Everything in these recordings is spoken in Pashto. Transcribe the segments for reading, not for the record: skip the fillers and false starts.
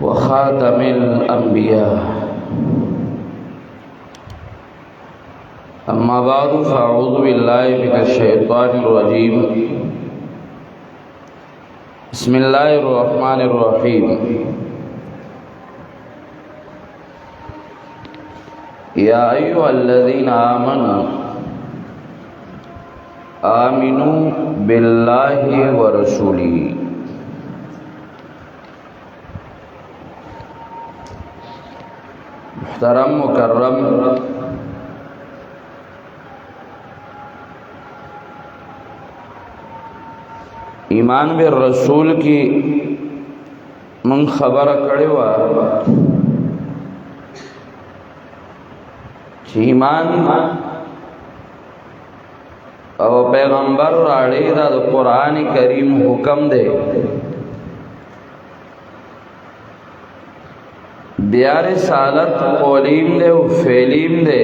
وخاتم الأنبياء. أما بعد فأعوذ بالله من الشيطان الرجيم. بسم الله الرحمن الرحيم. يا أيها الذين آمنوا بالله ورسوله. محترم مکرم ایمان بالرسول کی من خبر کړي وا چې ایمان او پیغمبر راړي دا د قران کریم حکم دی. بیا رسالت قولیم دے و فعلیم دے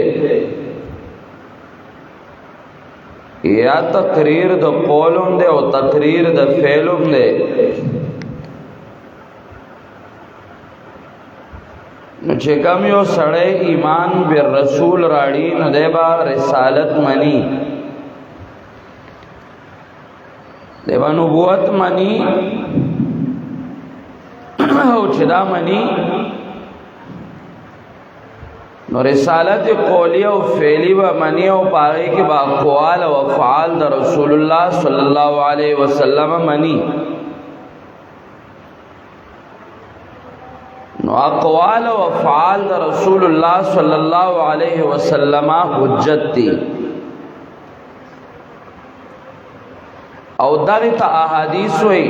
یا تقریر د قولم دے و تقریر د فعلم دے. نو چې کوم یو سړی ایمان بالرسول راړي نو دی با رسالت منی، دی با نبوت منی او چې دا منی نو رسالت قولی و فعلی و منی و پاغی کی با اقوال و افعال دا رسول اللہ صلی اللہ علیہ وسلم منی. نو اقوال و افعال دا رسول اللہ صلی اللہ علیہ وسلم حجت تی او داغی تا احادیث ہوئی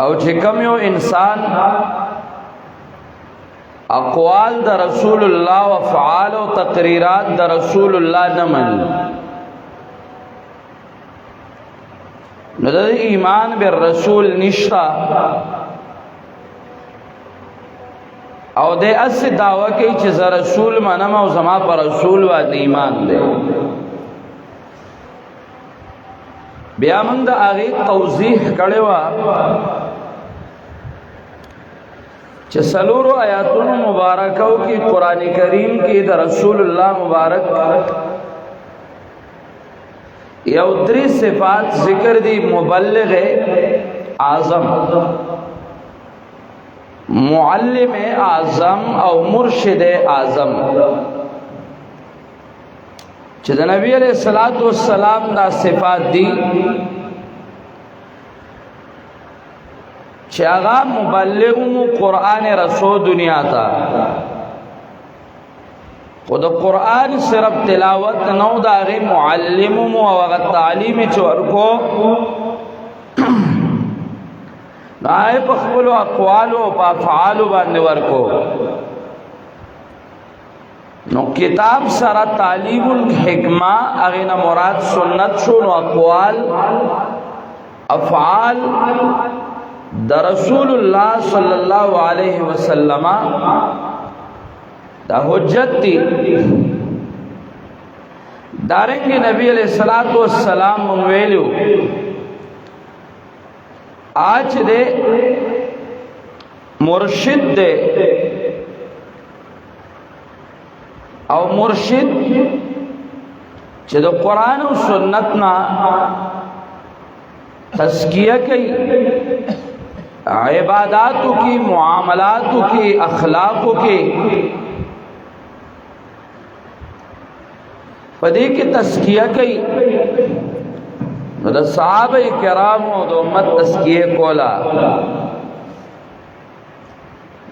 او چکم یو انسان اقوال دا رسول اللہ و افعال و تقریرات دا رسول اللہ نمانی نو دا ایمان بالرسول نشتا او دے اس دعوی کی چیز رسول منم او زما پر رسول واد ایمان دے. بیا من دا آغی توضیح کڑے وا چې سلورو آیاتونو مبارکو کی قرآن کریم کی دا رسول اللہ مبارک یو دری صفات ذکر دی: مبلغ اعظم، معلم اعظم او مرشد اعظم. چې دا نبی علیہ السلام دا صفات دی چې هغه مبلغ مو قرآن رسول دنیا تا. خود قرآن صرف تلاوت نو دا غي معلم مو او هغه تعلیم چورکو نای په خپل اقوال او افعال باندې ورکو. نو کتاب سره تعلیم الحکمه هغه نه مراد سنت شو. نو اقوال افعال دا رسول اللہ صلی اللہ علیہ وسلم دا حجت تی. دارنگی نبی علیہ السلام منویلیو آج دے مرشد دے او مرشد چه دا قرآن و سنتنا تزکیہ کی عباداتوں کی معاملاتوں کی اخلاقوں کی پدی کی تزکیہ کی. دا صحابہ کرام و دا امت تزکیہ کولا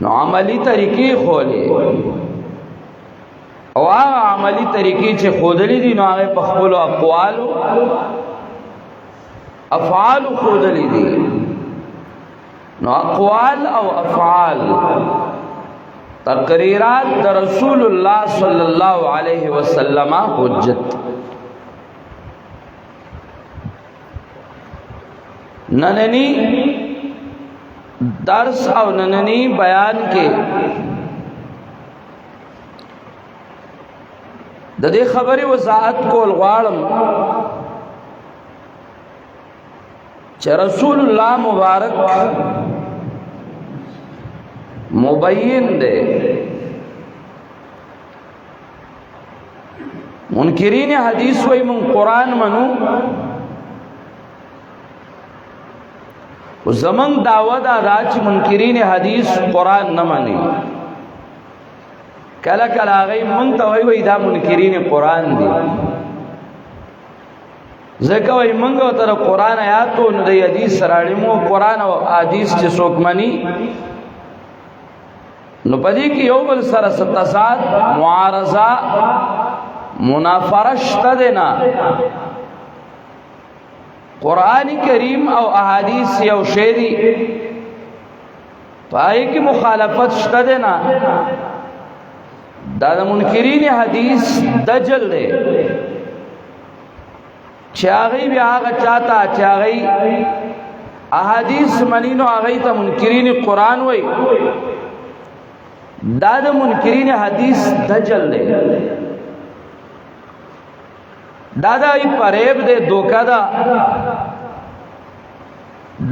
نو عملی طریقی خولے او آغا عملی طریقی چه خودلی دی نو آغا پخبلو اقوالو افعالو خودلی دی. نو اقوال او افعال تقریرات دا رسول اللہ صلی اللہ علیہ وسلم حجت. نننی درس او نننی بیان کے د دې خبرې وضاحت کول غواړم چې رسول الله مبارک مبین دے. منکرین حدیث وی من قرآن منو زمان دعوت آدھا چی منکرین حدیث قرآن نمانی کلا کلا آگئی منتا وی دا منکرین قرآن دی ذکر وی منگو تر قرآن آیاتو ندی حدیث سراڑیمو قرآن و حدیث چی سوکمنی نو پدی کی یو بل سر ستزاد معارضہ منافرش تدنا قرآن کریم او احادیث یو شیری پائی کی مخالفت شتدنا دا منکرین حدیث دجل دے چاگئی بھی آگا چاہتا چاگئی احادیث منینو آگئی تا منکرین قرآن وی دا منکرین حدیث دجل دے دادا ای پریب دے دوکا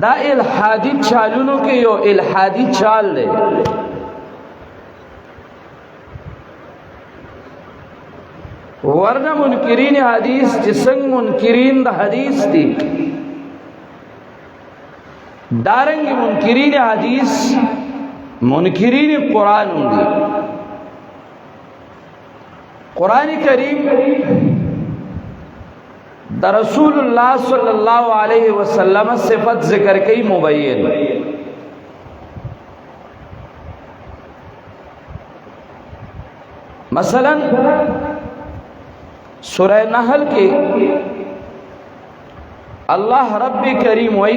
دا الحادی چالونو کے یو الحادی چال دے ورنہ منکرین حدیث جسنگ منکرین دا حدیث دی دارنگ منکرین حدیث منکرین قرآن دی. قرآن کریم دا رسول اللہ صلی اللہ علیہ وسلم صفت ذکر کی مبین مثلا سورہ نحل کے اللہ رب کریم وی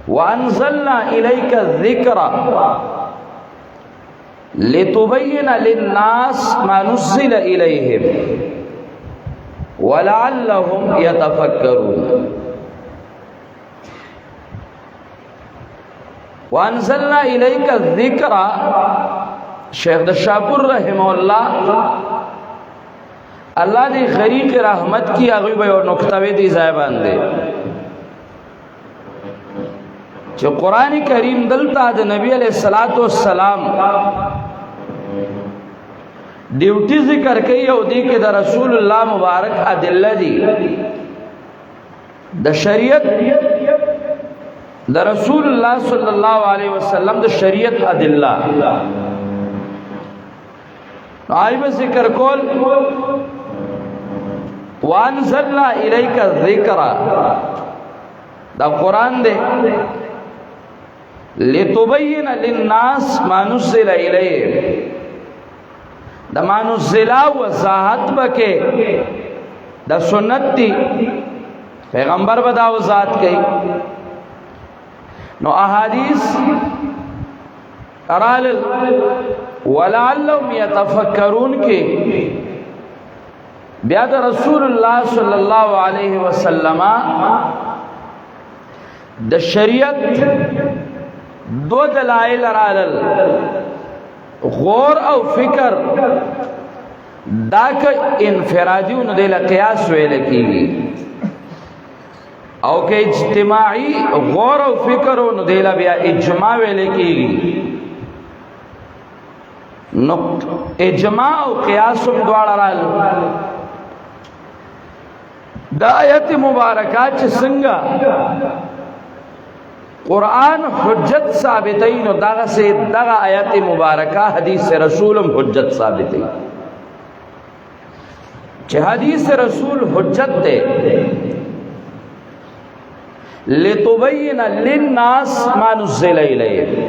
وَأَنزَلْنَا إِلَيْكَ الذِّكْرَ لِتُبَيِّنَ لِلنَّاسِ مَا نُزِّلَ إِلَيْهِمْ وَلَعَلَّهُمْ يَتَفَكَّرُونَ. وَأَنزَلْنَا إِلَيْكَ الذِّكْرَ شیخ دشاپور رحمہ اللہ اللہ دی غریق رحمت کی اغیب اور نکتوی دی زائبان دے جو قرآن کریم دلتا دا نبی علیہ السلام ڈیوٹی ذکر کئی او دی کہ دا رسول اللہ مبارک ادلہ دی دا شریعت دا رسول اللہ صلی اللہ علیہ وسلم دا شریعت ادلہ آئیب ذکر کول وَأَنزَلْنَا إِلَيْكَ الذِّكْرَ دا قرآن دے لِتُبَيِّنَ لِلنَّاسِ مَا نُزِّلَ إِلَيْهِمْ دا ما نزلہ وضاحت بکے دا سنت دی پیغمبر بدا وضاحت کئی نو احادیث ارالل وَلَعَلَّهُمْ يَتَفَكَّرُونَ کے بیاد رسول اللہ صلی اللہ علیہ وسلم دا شریعت دو دلائل ارالل غور او فکر دا که انفرادیون دیل قیاس ویلے کی گی او که اجتماعی غور او فکر دیل بیا اجماع ویلے کی گی اجماع او قیاسم دوار رال دا آیت مبارکات چھ سنگا قرآن حجت ثابتین و داغا سے داغا آیت مبارکہ حدیث رسولم حجت ثابتین چھ حدیث رسول حجت دے لِتُبَيِّنَ لِلنَّاسِ مَا نُزِّلَ إِلَيْهِمْ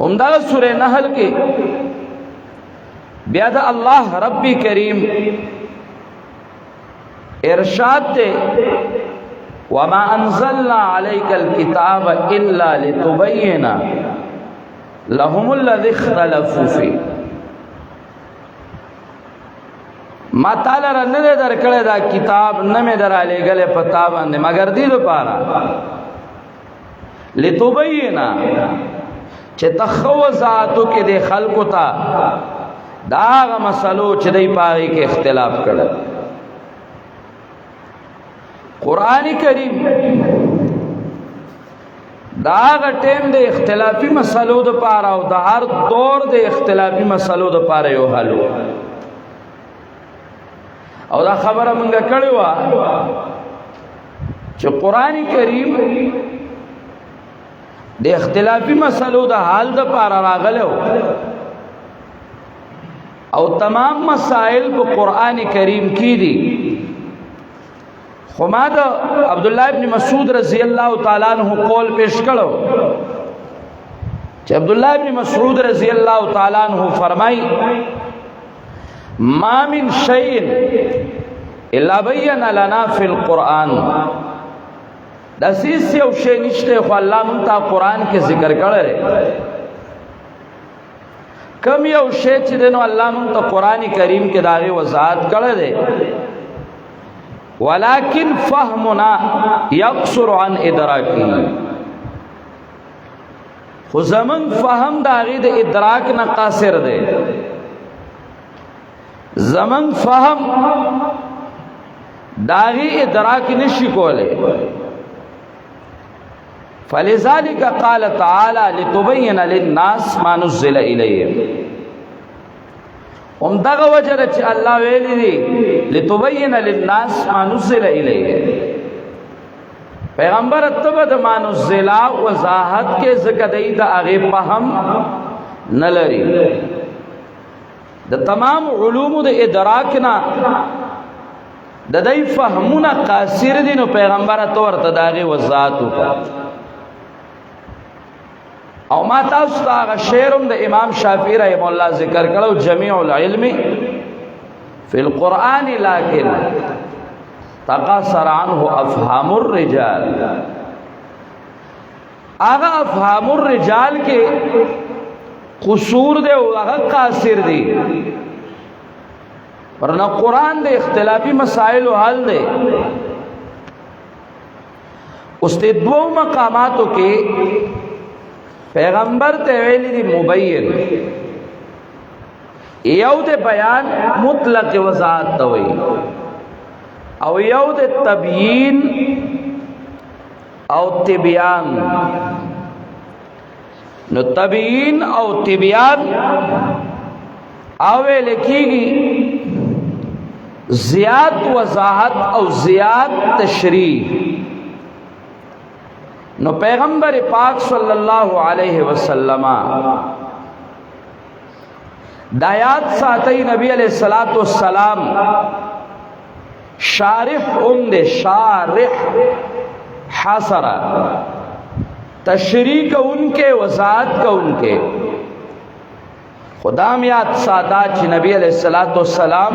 امداغ سورہ نحل کے بیاد اللہ رب کریم ارشاد دے وَمَا أَنزَلْنَا عَلَيْكَ الْكِتَابَ إِلَّا لِتُبَيِّنَ لَهُمُ الَّذِي اخْتَلَفُوا فِيهِ ما تعالی را ندے در کڑے دا کتاب نمی در آلے گلے پتابان دے مگر دیدو پارا لِتُبَيِّنَ چه تخوضاتو کے دے خلقو تا دا آغا مسئلو چه دی پاگی کے اختلاف کرد قرآن کریم دا هغه ټیم د اختلافي مسلو د پاره او د هر دور د اختلافي مسلو د پاره یو حل او دا خبره مونږه کړې وه چې قرآن کریم د اختلافي مسلو د حل د پاره راغلی او تمام مسائل په قرآن کریم کې دي. خو ما د عبدالله ابن مسعود رضی الله تعالی عنہ قول پیش کړو چې عبدالله ابن مسعود رضی الله تعالی عنہ فرمای ما من شيء الا بين لنا في القرآن، د سیس یو شی نشته خو الله مونږ ته قرآن کې ذکر کړی کم یو شی چې دی نو الله مونږ ته قرآن کریم کې د هغې وضاحت کړی دی ولكن فهمنا يقصر عن ادراکی، خو زمون فهم د هغې د ادراک نه قاصر دی. زمون فهم د هغې ادراک نشي کولی. فلذلك قال تعالى لتبين للناس ما نزل إليهم، دغه وجه ده چې الله ویلي دي لتبين للناس ما نزل إليهم. پیغمبر ته د ما نزل وضاحت کې ځکه دی د هغې فهم نه لري. د تمام علومو د ادراک نه د دوی فهمونه قاصر دي، نو پیغمبر ته ورته د هغې وضاحت وکړه. او ما تاسو ته هغه شعرم د امام شافعي رحمه الله ذکر کړو جميع العلم في القرآن لكن تقاصر عنه افهام الرجال. هغه افهام الرجال کې قصور دی او هغه قاصر دی، ورنه قرآن د اختلافي مسائلو حل دی. اوس د دوو مقاماتو کې پیغمبر ته ویلی دی مبین، یو د بیان مطلق وضاحت ته وایي او یو د تبیین او تبیان. نو تبیین او تبیان او ویل کېږي زیات وضاحت او زیات تشریح. نو پیغمبر پاک صلی اللہ علیہ وسلم دایات ساتھی نبی علیہ السلام شارح دے، شارح حاصر تشریح کا ان کے وضاحت کا ان کے خدا میات سادات نبی علیہ السلام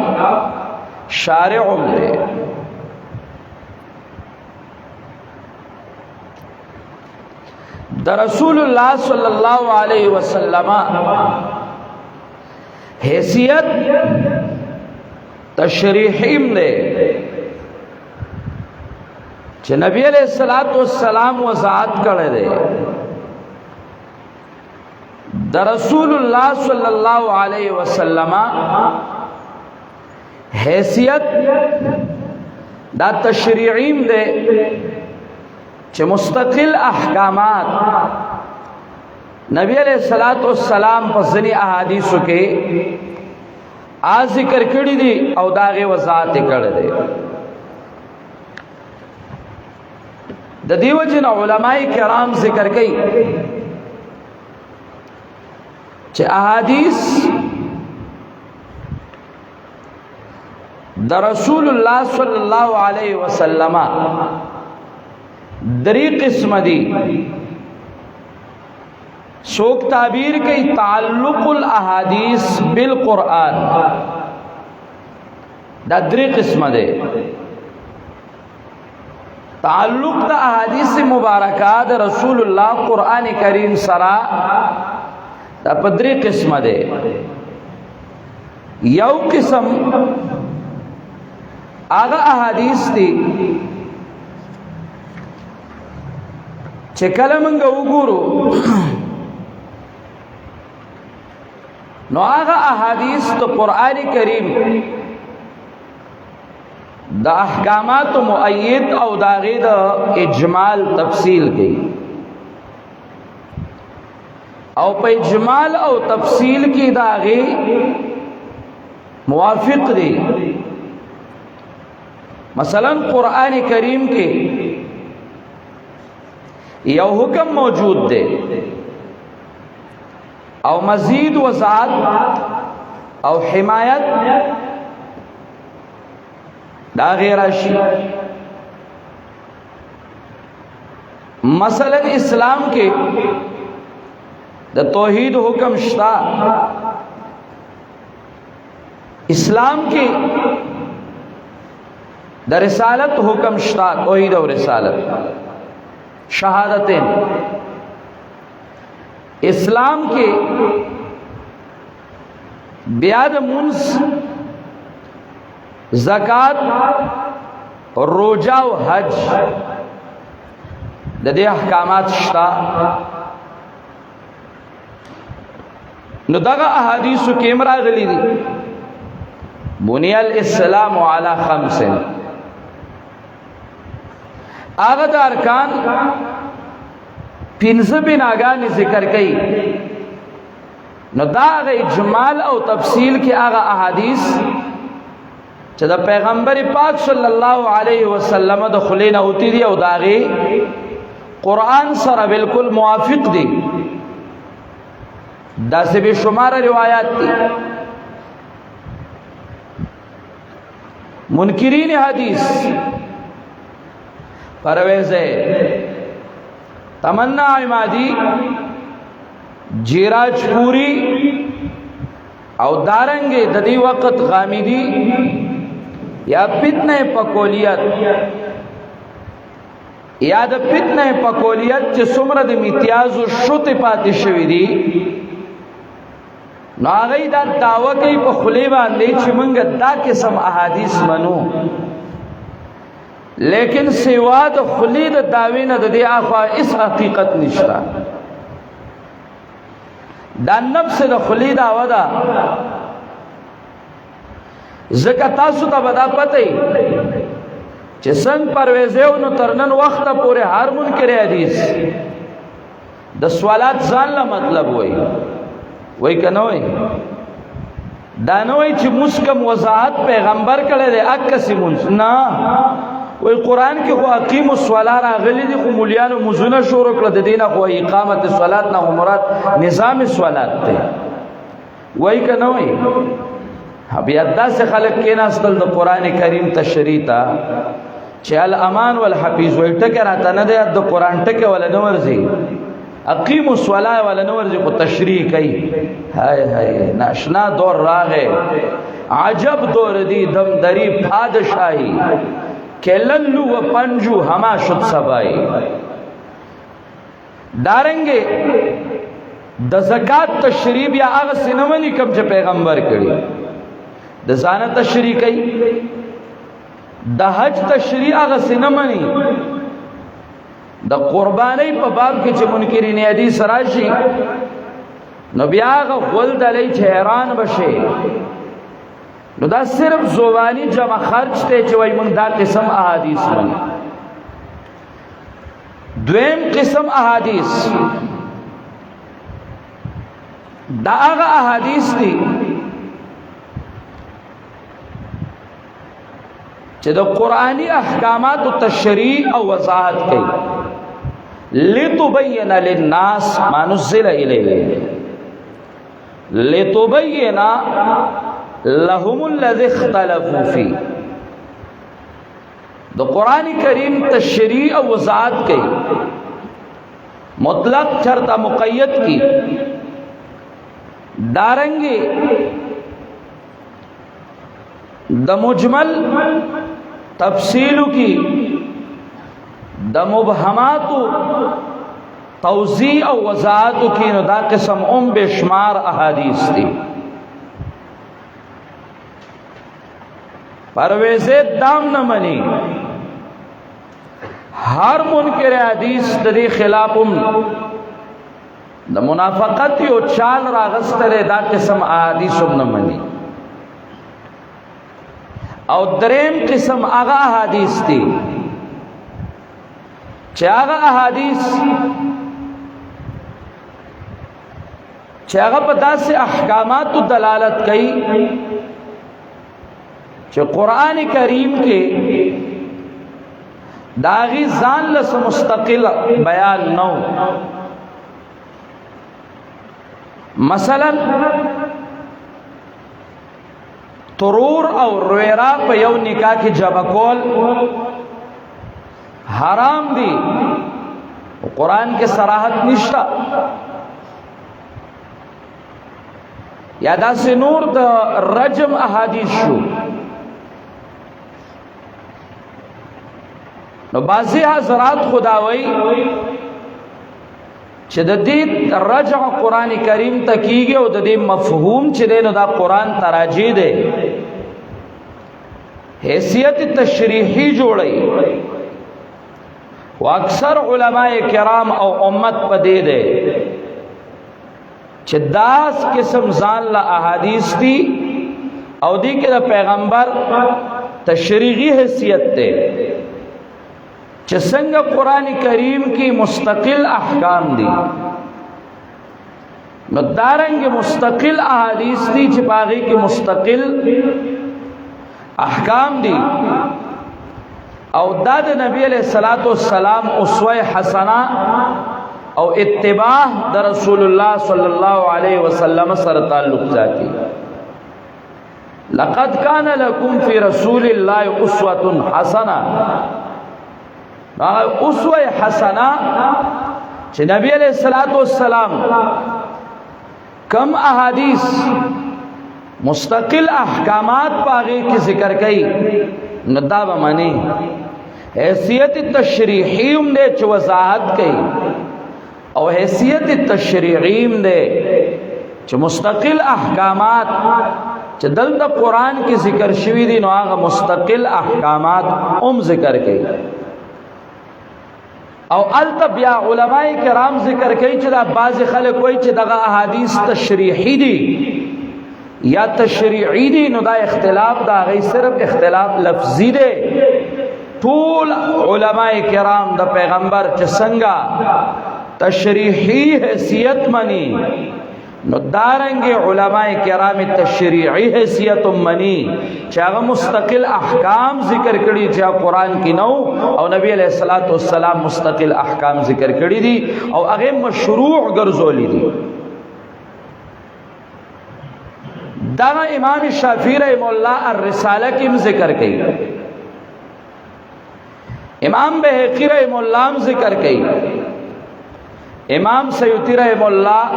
شارح دے. دا رسول اللہ صلی اللہ علیہ وسلم حیثیت تشریحیم دے چې نبی علیہ السلام وضاحت کرے دے. دا رسول اللہ صلی اللہ علیہ وسلم حیثیت دا تشریحیم دے چې مستقل احکامات نبی علیہ السلام په ځینې احادیثو کې ذکر کړي دي او د هغې وضاحت یې کړی دی. د دې وجې نه علماء کرام ذکر کوي چې احادیث د رسول الله صلی الله علیه وسلم دری قسم دی. سوک تعبیر کی تعلق الاحادیث بالقرآن، دا دری قسم دے. تعلق دا احادیث مبارکات رسول اللہ قرآن کریم سرا دا پدری قسم دے. یو قسم آغا احادیث دی چې کله موږ وګورو نو هغه احادیث د قرآن کریم د احکامات مؤید او داغه د اجمال تفصیل کوي او په اجمال او تفصیل کې داغه موافق دي. مثلا قرآن کریم کې یو حکم موجود دی او مزید وضاحت او حمایت دا غیر شي. مثلا اسلام کې د توحید حکم شتا، اسلام کې د رسالت حکم شتا، توحید او رسالت شهادتین. اسلام کې بیا د منځ، زکات، روزه او حج د دې احکامات شتا. نو دغه احادیث کې راغلي دي بنی الاسلام علی خمس، هغه د ارکان پنځه بناګانې ذکر کړي. نو دا هغه اجمال او تفصیل کې هغه احادیث چې د پیغمبر پاک صلی الله علیه وسلم د خلینا اوتی دي او داغه قرآن سره بالکل موافق دي. دا سے بے شمار روایات دي. منکرین حدیث پرویز تمنا عمادی، جیراج پوری او دارنگے ددی وقت غامدی یا فتنہ پکولیت یا د فتنہ پکولیت چې څومره د امتیاز او شوت پاتې شوی دي، نو هغه دا دعوه کوي په خلی باندې چې موږ دا قسم احادیث منو، لیکن سوا د خلی د دعوی نه د دې اخوا اس حقیقت نشته. دا نفس د خلی دعوه ده. ځکه تاسو ته به دا پته وي چې څنګه پرویزیو نو ترنن وخته پورې هر منکر حدیث د سوالات ځان له مطلب وای کنه وای دا نه وای چې مسکم وضاحت پیغمبر کړي د اکسی مونږ نه وای قران کې خو اقیم الصلاه راغلي دي، خو مولیانو مزونه شروع کړل د دینه خو اقامت الصلاه نه مراد نظام الصلاه دی. وای کنه وای بیا داسې خلک کې ناستل د قران کریم تشریح تا چې الامان والحفیظ وای ټکه راته نه دی د قران ټکه ولا نه ورځي، اقیم الصلاه ولا نه ورځي خو تشریح کوي. هاي هاي ناشنا دور راغې، عجب دور دی دم دری پادشاہی کللو و پنجو ہما شد سبائی. دارنگے د زکات تشریح یا هغه سینمنی کم چې پیغمبر کړي، د ځانه تشریح کوي. د حج تشریح هغه سینمنی. د قربانی په باب کې چې منکرین حدیث راشي نو بیا هغه غول دلی چې حیران بشي. نو دا صرف زوانی جمع خرچ ته چې وای موږ دا قسم احادیث باندې. دویم قسم احادیث دا هغه احادیث دي چې د قرآنی احکامات او تشریح او وضاحت کوي. لتبین للناس ما نزل الیهم لتبین لهم الذي اختلفوا فيه. د قرآن کریم تشریح او وضاحت کوي، مطلق چرتا مقید کی. دارنگی د مجمل تفصیل کی، د مبہمات توضیح او وضاحت کی. نو دا قسم بے شمار احادیث دی. پرویز دام نہ منی، ہر منکر حدیث دری خلافم د منافقت یو چال راغستره دا قسم احادیث نہ منی. او دریم قسم هغه احادیث دي چې هغه احادیث چې هغه په داسې احکاماتو دلالت کوي چې قرآن کریم کې داغي ځان له مستقل بیان نو. مثلا ترور او رویرا په یو نکاح کې جمع کول حرام دي، قرآن کې صراحت نشتا. یا داسې نور د رجم احادیث شو. نو بعضی حضرات خداوی چې د دې رجع قرآن کریم ته کیږي او د دې مفهوم چې دی نو دا قرآن تراجی دی، حیثیت تشریحی جوړی. و اکثر علماء کرام او امت په دې دی چې داس قسم ځان له احادیث دي او دې کې د پیغمبر تشریحی حیثیت دی چې څنګه قرآن کریم کی مستقل احکام دي نو دارنګ مستقل احادیث دي چې باغی کی مستقل احکام دي. او دا د نبی علیہ الصلوۃ والسلام اسوہ حسنہ او اتباع د رسول الله صلی الله علیه وسلم سره تعلق ساتي. لقد كان لكم في رسول الله اسوة حسنہ. اسوہ حسنہ چې نبی علیہ الصلوۃ والسلام کم احادیث مستقل احکامات پاغي کی ذکر کړي نو دا به معنی حیثیت تشریحیم دے چې وضاحت کړي او حیثیت تشریعیم دے چې مستقل احکامات چې دلته قرآن کی ذکر شوی دي نو هغه مستقل احکامات ذکر کړي. او الته بیا علماء کرام ذکر کوي چې دا بعض خلک وایي چې دغه احادیث تشریحی دي یا تشریعی دي نو دا اختلاف دا غي صرف اختلاف لفظی دی. ټول علماء کرام د پیغمبر چې څنګه تشریحی حیثیت منی نو دارنګ علماء کرام تشریعی حیثیت منی چې هغه مستقل احکام ذکر کړي چې قرآن کې نو او نبی علیہ الصلوۃ والسلام مستقل احکام ذکر کړي دي او هغه مشروع ګرځولې دي. دا امام شافعی رحم الله الرسالہ کې ذکر کړي، امام بهقی رحم الله ذکر کړي، امام سیوطی رحم الله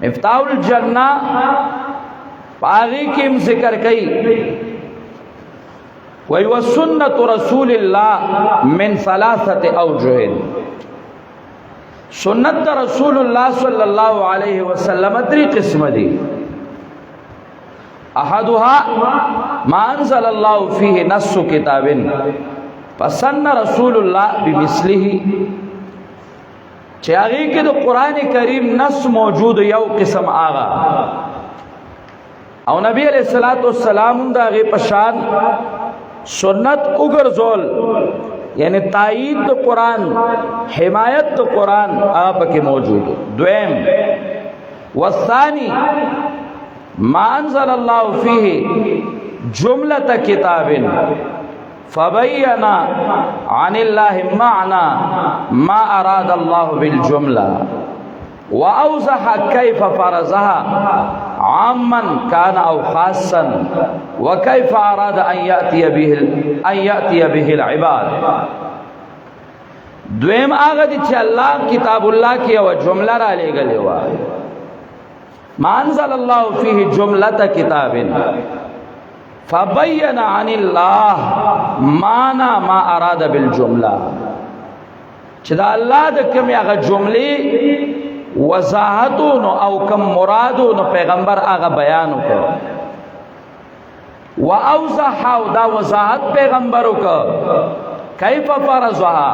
مفتاح الجنہ پاغی کی ذکر کئی وی وسنت رسول اللہ من ثلاثت اوجہن. سنت رسول اللہ صلی اللہ علیہ وسلم تری قسم دی. احدها ما انزل اللہ فیہ نص کتاب فسن رسول اللہ بمثلہ چې هغه کې د قران کریم نص موجود یو قسم آغا او نبی علیہ الصلوۃ والسلام دا غي پشان سنت وګرځول یعنی تایید د قران حمایت د قران آپ کې موجود. دویم والثانی ما انزل الله فيه جملة کتاب فبین عن الله معنى ما اراد الله بالجملة واوضح كيف فرضها عاما كان او خاصا وكيف اراد ان ياتي به العباد. دویم هغه دي چې الله کتاب الله کې او جمله را لېږلې و ما انزل الله فيه جملة کتاب فبین عن الله معنى ما اراد بالجمله چې دا الله د کوم هغه جملې وضاحتونو او کم مرادونو پیغمبر هغه بیان وکړ واوضح او دا وضاحت پیغمبر وکړ کیف فرضها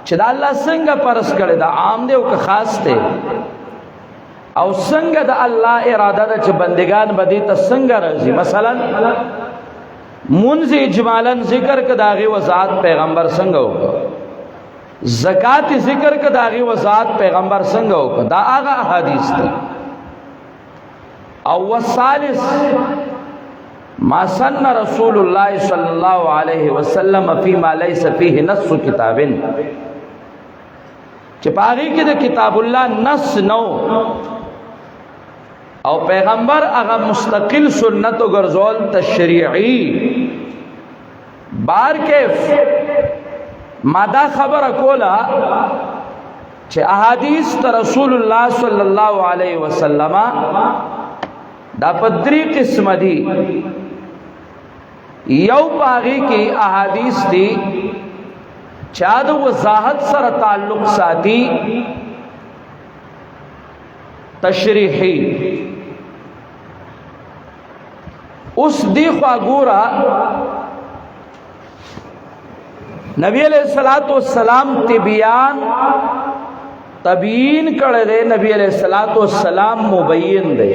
چې دا الله څنګه فرض کړی دا عام دی او که خاص دی او څنګه د الله اراده ده چې بندگان به دې ته څنګه راځي. مثلا منځ اجمالا ذکر ک داغه وضاحت پیغمبر څنګه وکړه زکات ذکر ک داغه وضاحت پیغمبر څنګه وکړه دا هغه احادیث دي او والثالث ما سن رسول الله صلی الله علیه وسلم فيما ليس فيه نص کتاب چې پاره کې د کتاب الله نص نو او پیغمبر هغه مستقل سنت او ګرځول تشریعی بار کیف ماده خبره کولا چې احادیث ته رسول الله صلی الله علیه وسلم دا پدری قسم دي یو باغی کی احادیث دی چا د وضاحت سره تعلق ساتي تشریحی اس دی خوا گورا نبی علیہ الصلوۃ والسلام تبیین کړه دے نبی علیہ الصلوۃ والسلام مبین دے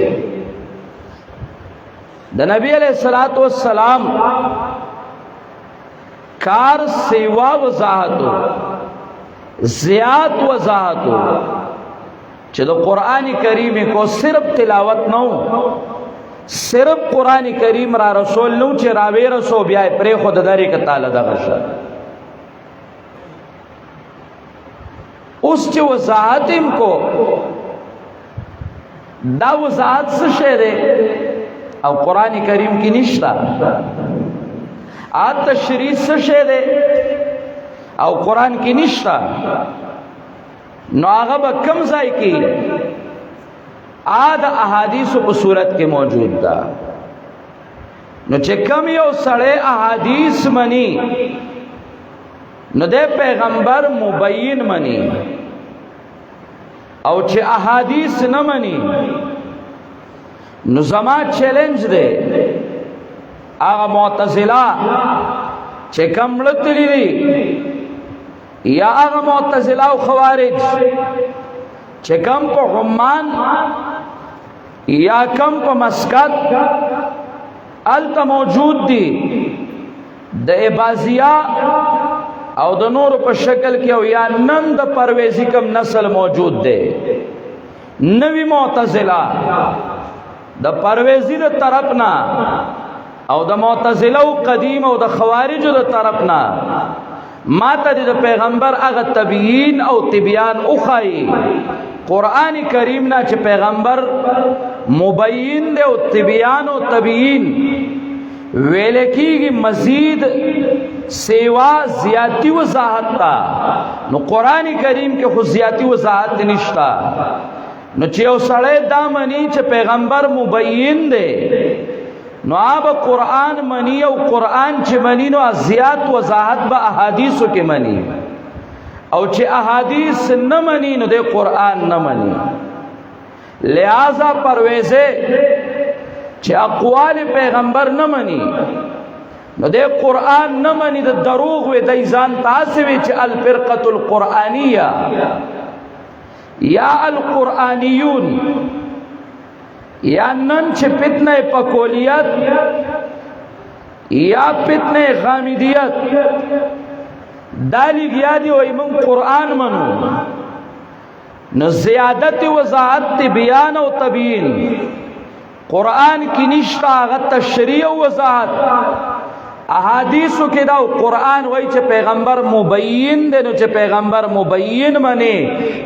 د نبی علیہ الصلوۃ والسلام کار سیوا وضاحتو زیات وضاحتو چې د قرآن کریم کو صرف تلاوت نو صرف قرآن کریم را رسول نو چې راوی رسو بیا پرې خود داری ک تعالی د غشه اوس چې وضاحتم کو دا وضاحت څه شه ده او قرآن کریم کی نشتا آت تشریح سے شے دے او قرآن کی نشتا نو آغا با کم زائی کی آد احادیث و صورت کے موجود دا نو چے کم یو سڑے احادیث منی نو دے پیغمبر مبین منی او چے احادیث نہ منی نو زما چیلنج دے آغا معتزلہ چه کم لطلی دی یا آغا معتزلہ و خوارج چه کم پا عمان یا کم پا مسکت التا موجود دی دا عبازیہ او دا نور پا شکل کیا یا نن دا پرویزی کم نسل موجود دے نوی معتزلہ د پرویزی د طرفنا او د معتزله قدیم او د خوارج د طرفنا ما ته د پیغمبر هغه تبیین او تبیان او خای قرآن کریم نا چې پیغمبر مبین دی او تبیان او تبیین ویل کیږي مزید سیوا زیاتی وضاحت تا نو قرآن کریم کې خو زیاتی وضاحت نشتا نو چې یو سړی دا منی چې پیغمبر مبین دی نو آب قرآن منی او قرآن چې منی نو زیات وضاحت با احادیثو کې منی او چې احادیث نه منی نو دے قرآن نه منی لہذا پرویزے چې اقوال پیغمبر نه منی نو دے قرآن نه منی د دروغ وی دی ځان تاسوی چې الفرقة القرآنیه یا القرآنیون یا نن چه فتنہ پکولیت یا فتنہ غامدیت دالی گیا دی و ایمن قرآن منو نو زیادت وضاحت بیان و تبیین قرآن کی نشتا آغا تشریع و وضاحت احادیثو کې دا قرآن وای چې پیغمبر مبین دی نو چې پیغمبر مبین منی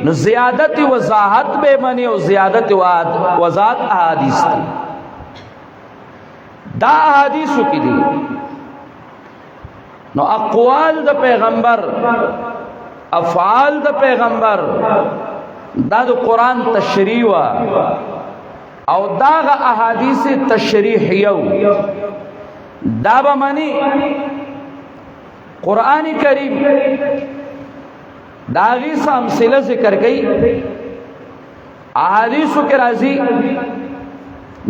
نو زیادت وضاحت به منی او زیادت وضاحت احادیث دی دا احادیثو کې دی نو اقوال د پیغمبر افعال د پیغمبر دا د قرآن تشریع او دا احادیث تشریحیو دا با منی قرآن کریم داغی سا امثلہ ذکر گئی احادیثو کے رازی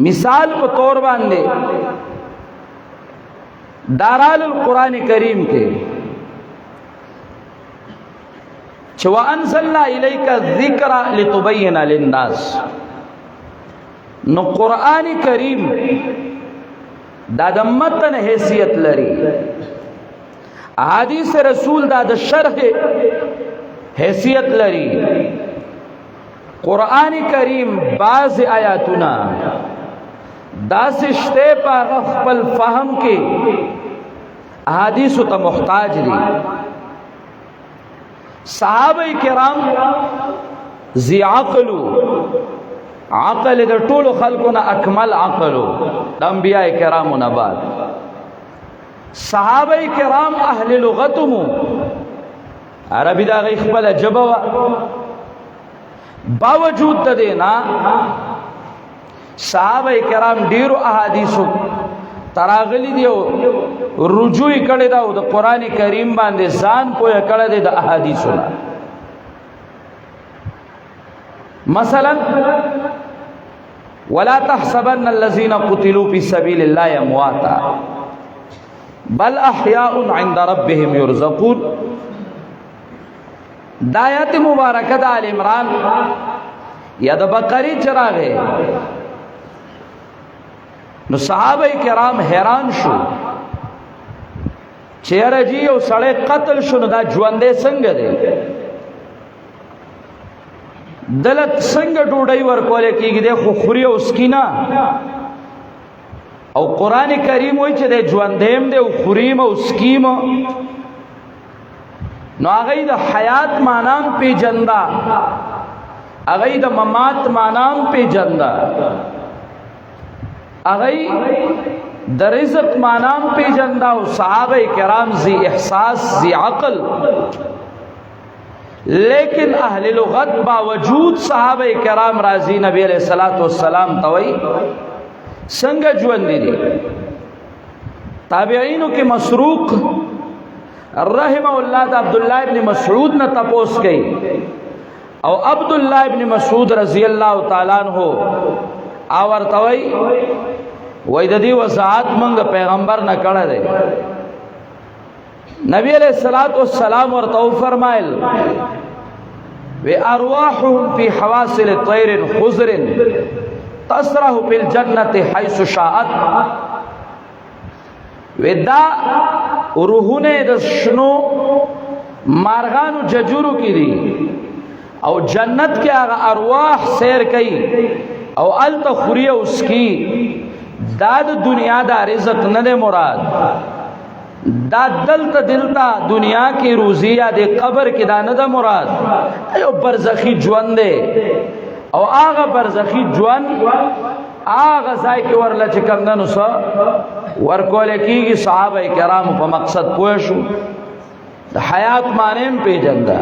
مثال کو طور باندے دارال القرآن کریم کے وَأَنزَلْنَا إِلَيْكَ الذِّكْرَ لِتُبَيِّنَ لِلنَّاسِ نو قرآن کریم دا د متن حیثیت لري، احادیث رسول دا د شرح حیثیت لري. قرآن کریم بعض آیاتنا دا سشتے پا خپل فهم کے احادیث تا محتاج دی. صحابہ کرام ذی عقلو، عقل دا طول خلقنا اکمل عقلو دا انبیاء کرامو نباد. صحابہ کرام اہل لغتمو، عربی دا غی خپل جبوا، باوجود دا دینا صحابہ کرام ډیرو احادیثو تراغلی دیو رجوعی کړی دا د قرآن کریم باندې ځان پوهه کړی دی د احادیثو. مثلا ولا تحسبن الذين قتلوا في سبيل الله امواتا بل احیاء عند ربهم يرزقون. دا آیات مبارکه د آل عمران یا د بقره چراغه نو صحابه کرام حیران شو چیرې جی او سړی قتل شو نو دا ژوندې څنګه دی، دلت څنګه ډوډۍ ورکول کېږي دی خو خوري او سکینا. او قرآن کریم وایي چې دی ژوندیم دی او خوریم او سکیم. نو هغه د حیات معنام پیجندا، هغه د ممات معنام پیجندا، هغه د رزق معنام پیجندا. او صحابه کرام ذی احساس ذی عقل، لیکن اہل لغت باوجود صحابہ کرام راضی نبی علیہ الصلوۃ والسلام توئی سنگ ژوند دي. تابعینو کې مسروق رحمه الله د عبد الله ابن مسعود نه تپوس کړي، او عبد الله ابن مسعود رضی الله تعالی عنہ اور توئی وای د دې وضاحت موږ پیغمبر نه کړه دی. نبی علیہ الصلوۃ والسلام ورته فرمایل و ارواحهم فی حواسل طیر خضر تسرح بالجنة حيث شاءت. ودا روحونه د شنو مارغانو ججورو کی دي او جنت کې هغه ارواح سیر کوي او ال تخری اوس کی. دا د دنیا دا رزق نه دی مراد، دا دلتا دنیا کی روزی یا دے قبر کی دا نه دا مراد. ایو برزخی جوان دے او آغا برزخی جوان آغا زائی کی ورلا چکم دنو سا ورکولے کی گی. صحابہ کرام پا مقصد پوشو دا حیات مانیم پی جندا.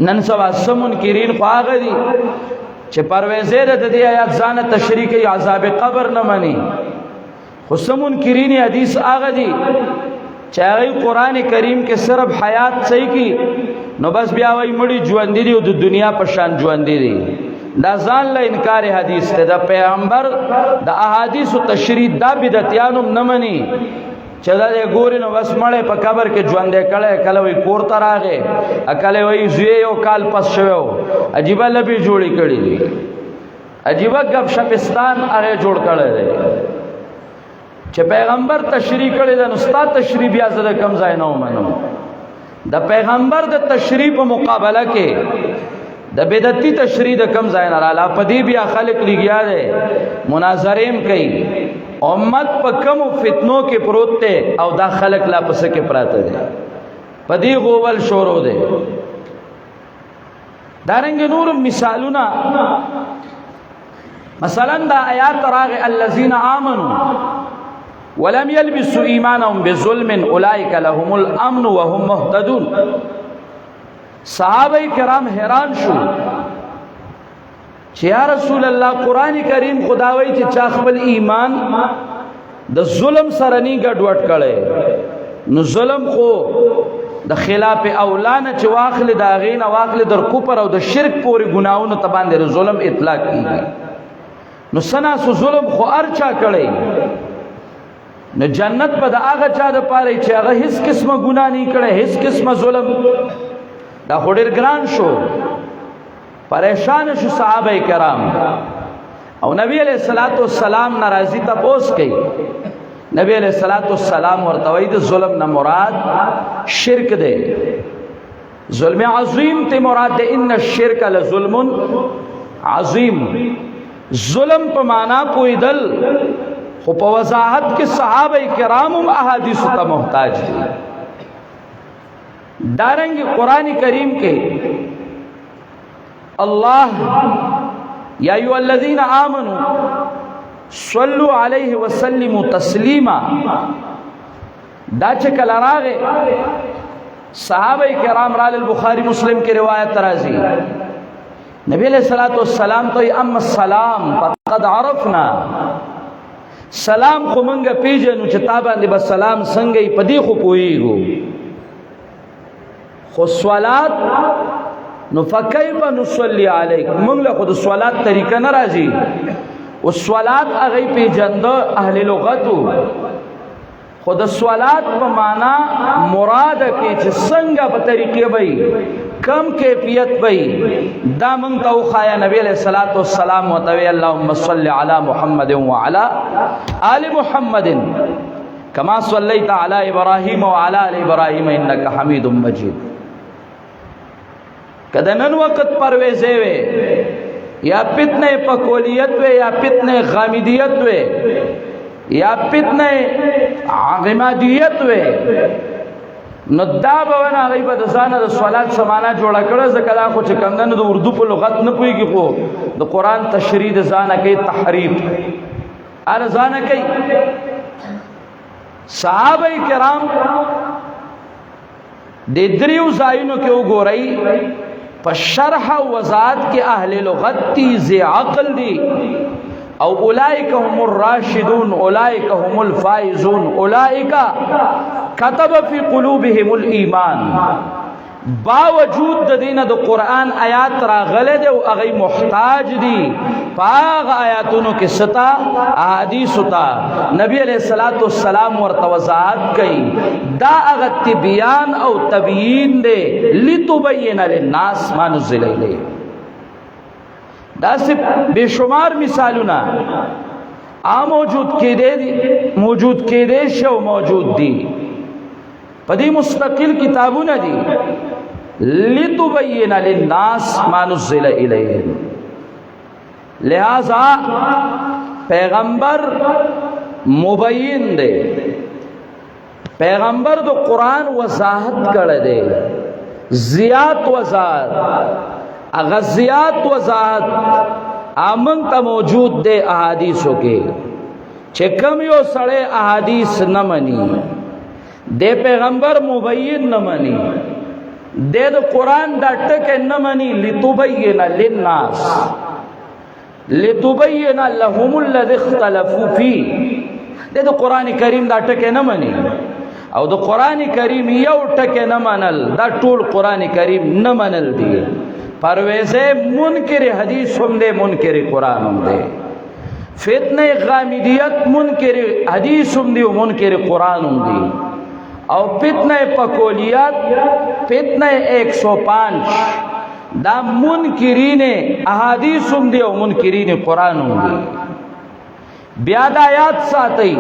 نن سوا سمون کرین خو آغا دی چه پرویزے دا دی آیات زان تشریح کی عذاب قبر نمانی. خسمون کرین حدیث آغا دی چاہی قرآن کریم کے صرف حیات صحیح کی نو بس بیاوی مڑی جواندی دی و دو دنیا پشان جواندی دی. دا زان لا انکار حدیث تے دا پیغمبر دا احادیث و تشریح دا بدتیانم نمانی چدا دے گوری نو بس مڑے پا قبر کے جواندے کڑے کلوی کورتا راگے اکلے وی زوی او کال پس شویو. عجیبہ لبی جوڑی کڑی دی، عجیبہ گب شپستان آگے جوڑ کڑے دی. چې پیغمبر تشریح کړی دا نستا تشریح بیا زده کم ځای نه ومنم. د پیغمبر د تشریح په مقابله کې د بدعتي تشریح د کم ځای نه رااله. په دې بیا خلق لګیا دی مناظریم کوي امت په کم فتنو کې پروت دی او دا خلق لا پس کې پراته دی. په دې غوول شروع دی. دارنګ نور مثالونه مثلا دا آیات راغ الذين آمنوا ولم يلبسوا ایمانهم بظلم اولئک لهم الامن وهم مهتدون. صحابہ کرام حیران شو چې یا رسول الله قرآن کریم خداوی چې چا خپل ایمان د ظلم سره نه ګډوډ کړي نو ظلم خو د خلاف اولانه چې واخل دا غین واخل در کوپر او د شرک پورې ګناونه تبان د ظلم اطلاق کیږي. نو سنا سو ظلم خو ارچا کړي نو جنت په د هغه چا د پاره چې هغه هیڅ قسمه ګناه نه کړي هیڅ قسمه ظلم. دا خډیر ګران شو، پریشان شو صحابه کرام. او نبی علیہ الصلوۃ والسلام ناراضی تپوس کئ نبی علیہ الصلوۃ والسلام ورته وایي د ظلم نه مراد شرک دی ظلم عظیم ته مراد دی ان الشرک لظلم عظیم ظلم په معنا پویدل خو په وضاحت کې صحابه کرام هم احادیث ته محتاج دي دارنګ قران کریم کې الله یا ایها الذین آمنوا صلوا علیه وسلموا تسلیما دا چې کله راغې صحابه کرام را البخاری مسلم کی روایت راځي نبی علیہ الصلوۃ والسلام ته اما السلام فقد عرفنا سلام خو مونږه پیژنو چې تا باندې بس سلام څنګه یې پدې خو پوېږو خو صلات نو فکیف نصلی علیک مونږ له خود صلات طریقه ناراضي او صلات هغه پیژند اهل لغتو خود صلات په معنا مراد کې چې څنګه په طریقې وي کم کیفیت وي دا مونږ ته خایا نبی علیہ الصلوۃ والسلام وتوی اللهم صل علی محمد وعلى آل محمد کما صلیت علی ابراهیم وعلى آل ابراهیم انک حمید مجید کله نن وخت پرويزه وي یا فتنه پکولیت وي یا فتنه غامدیت وي یا فتنه عغمادیت وي نو دا بونه غیبه د ځانه د صلات سمانا جوړه کړه ځکه دا خو چې کمندنو د اردو په لغت نه پويږي خو د قران تشریح د ځانه کوي تحریف ار ځانه کوي صحابه کرام د دریو ځایونو کې وګورئ په شرح او وضاحت کې اهل لغت تیز عقل دي او اولئک هم الراشدون اولئک هم الفائزون اولئک كتب في قلوبهم الايمان باوجود د دینه د قران آیات راغله دي او هغه محتاج دي پاغ آیاتونو کې ستا احادیث تا نبی علیہ الصلوۃ والسلام ورته وضاحت کوي دا هغه تبیان او تبیین دي لتبین للناس ما نزل الیه دا سه بشمار مثالونه موجود کې دي شو موجود دي پدې مستقل کتابونه دي لتبین للناس ما نزل الیهم لہذا پیغمبر مبین دے پیغمبر دو قرآن وضاحت کړه دے زیات وضاحت اگر زیات وضاحت آمن تا موجود دے احادیثوں کے چکم یو سڑے احادیث نہ منی دے پیغمبر مبین نہ منی دے دو قرآن دا ٹکے نہ منی لتبین للناس لتبین لهم الذی اختلفوا فيه دے دو قرآن کریم دا ٹکے نہ منی او دو قرآن کریم یو ٹکے نہ منل دا ټول قرآن کریم نہ منل دی پرویزے منکر حدیث ہم دے منکر قرآن ہم دے فتنہ غامدیت منکر حدیث ہم دی منکر قرآن ہم دی او فتنہ پکولیات فتنہ 105 دا منکرین احادیث ہم دی او منکرین قرآن ہم دی بیاد آیات ساتھی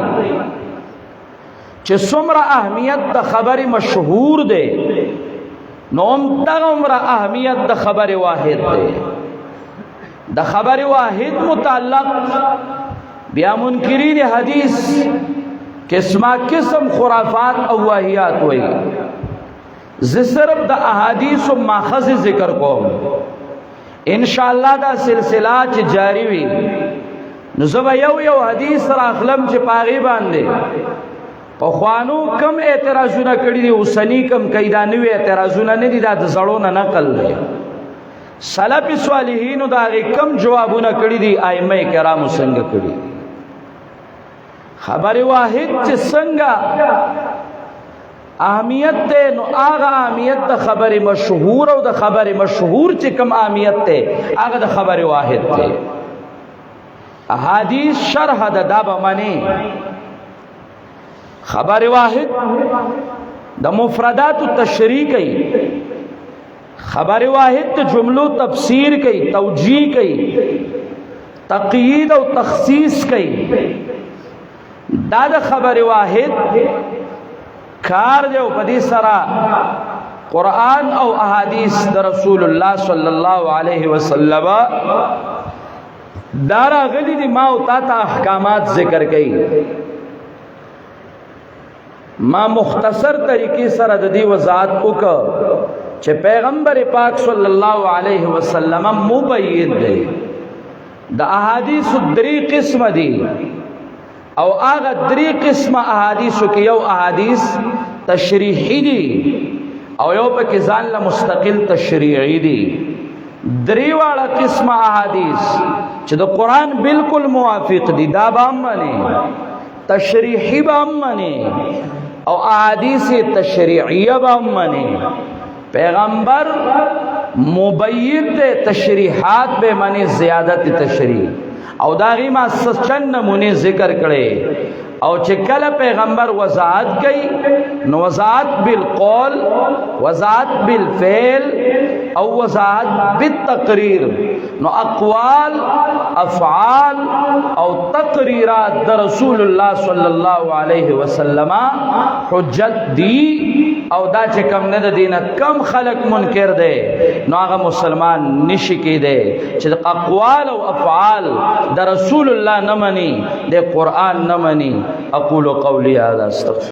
چه سمرا اہمیت دا خبر مشہور دے نوم تغمرا اہمیت دا خبر واحد دے دا خبر واحد متعلق بیا منکرین حدیث قسمہ قسم خرافات او واحیات ہوئی صرف دا احادیث و ماخذ ذکر کو انشاءاللہ دا سلسلہ چی جاری ہوئی نزبا یو حدیث را اخلم چی پاغی باندے پخوانو کم اعتراضونه کړي دي اوسنی کم کیدا نوې اعتراضونه نه دي دا زړونه نقل دي سلف صالحین دا کم جوابونه کړي دي ائمه کرام څنګه کړي خبر واحد چې څنګه اهمیت ده نو هغه اهمیت د خبر مشهور او د خبر مشهور چې کم اهمیت ده هغه د خبر واحد ده احادیث شرح د دابه معنی خبر واحد د مفردات تشریح کوي خبر واحد د جملو تفسیر کوي توجیه کوي تقیید او تخصیص کوي دا د خبر واحد کار دی او په دې سره قرآن او احادیث د رسول الله صلی الله علیه وسلم دا راغلي دي. ما او تا ته احکامات ذکر کوي، ما مختصر طریقې سره د دې وضاحت وکړه چې پیغمبر پاک صلی الله علیه وسلم مبین دی. د احادیث درې قسم دي او هغه درې قسم احادیث کې یو احادیث تشریحي دي او یو پکې ځان له مستقل تشریعي دي. درې واړه قسم احادیث چې د قرآن بالکل موافق دي دا به هم مني، تشریحي به هم مني او احادیث تشریعیه به هم مني. پیغمبر مبین دے تشریحات بے منی زیادت تشریح او داغی ما چند نمونے ذکر کرے او چکل پیغمبر وضاحت گئی نو وضاحت بالقول، وضاحت بالفعل او وضاحت بالتقریر. نو اقوال، افعال او تقریرات در رسول اللہ صلی اللہ علیہ وسلم حجت دی او دا چې کم نه د دینه کم خلق منکر دی نو هغه مسلمان نشي کېدی چې د اقوال او افعال د رسول الله نه مني، د قرآن نه مني. اقول قولي هذا استغفر